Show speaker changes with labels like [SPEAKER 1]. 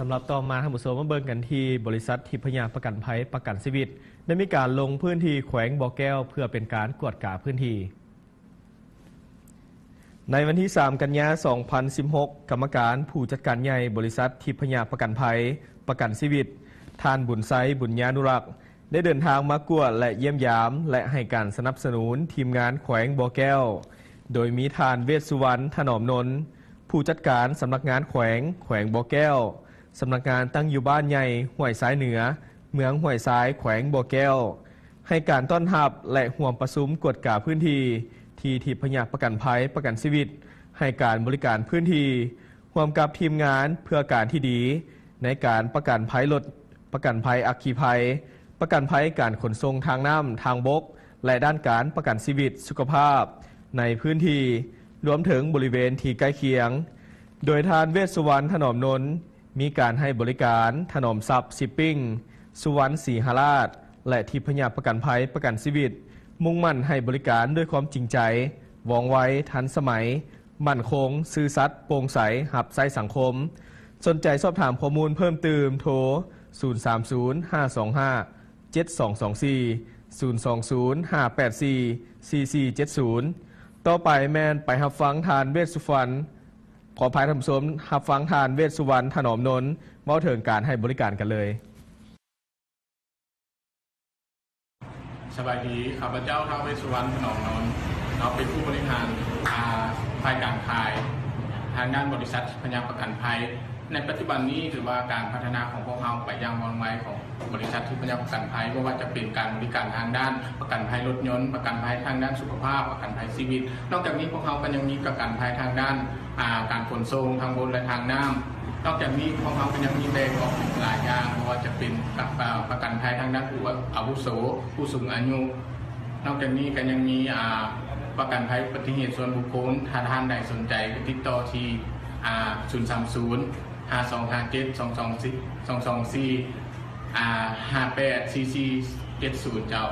[SPEAKER 1] สำหรับต่อมาท่านผู้ชมมาเบิ่งกันที่บริษัททิพยประกันภัยประกันชีวิตได้มีการลงพื้นที่แขวงบ่อแก้วเพื่อเป็นการกวดกาพื้นที่ในวันที่ 3 กันยายน 2016 กรรมการผู้จัดการใหญ่บริษัททิพยประกันภัยประกันชีวิตท่านบุญไซบุญญานุรักษ์ได้เดินทางมากวดและเยี่ยมยามและให้การสนับสนุนทีมงานแขวงบ่อแก้วโดยมีท่านเวชสุวรรณถนอมนนท์ผู้จัดการสำนักงานแขวงบ่อแก้วสำนักงานตั้งอยู่บ้านใหญ่ห้วยสายเหนือเมืองห้วยสายแขวงบ่อแก้วให้การต้อนรับและห่วมประชุมกวดกาพื้นที่ที่ทิพยประกันภัยประกันชีวิตให้การบริการพื้นที่ร่วมกับทีมงานเพื่อการที่ดีในการประกันภัยรถประกันภัยอัคคีภัยประกันภัยการขนส่งทางน้ำทางบกและด้านการประกันชีวิตสุขภาพในพื้นที่รวมถึงบริเวณที่ใกล้เคียงโดยทานเวชสุวรรณถนอมนนท์มีการให้บริการถนอมทรัพย์ชิปปิ้งสุวรรณศรีหราชและทิพยประกันภัยประกันชีวิตมุ่งมั่นให้บริการด้วยความจริงใจว่องไวทันสมัยมั่นคงซื่อสัตย์โปร่งใสหับไซสังคมสนใจสอบถามข้อมูลเพิ่มเติมโทร 030-525-7240-020-584-4470 ต่อไปแมนไปรับฟังทานเวชสุวรรณขอภายท่านผู้ชมรับฟังทานเวชสุวรรณถนอมนนท์เมาถึงการให้บริการกันเลย
[SPEAKER 2] สบายดีข้าพเจ้าท้าวเวสสุวรรณถนอมนนท์เราเป็นผู้บริหารฝ่ายการขายทางด้านบริษัทพยาประกันภัยในปัจจุบันนี้ถือว่าการพัฒนาของพวกเราไปยังวงไวของบริษัทที่พยาประกันภัยไม่ว่าจะเป็นการบริการทางด้านประกันภัยรถยนต์ประกันภัยทางด้านสุขภาพประกันภัยชีวิตนอกจากนี้พวกเราก็ยังมีประกันภัยทางด้านการขนส่งทางบนและทางน้ำนอกจากนี้พวกเราก็ยังมีแบ่งออกหลายอย่างไม่ว่าจะเป็นประกันภัยทางด้านผู้อาวุโสผู้สูงอายุนอกจากนี้ก็ยังมีประกันภัยอุบัติเหตุส่วนบุคคลถ้าท่านใดสนใจก็ติดต่อที่030-5257-224 584470 เจ้า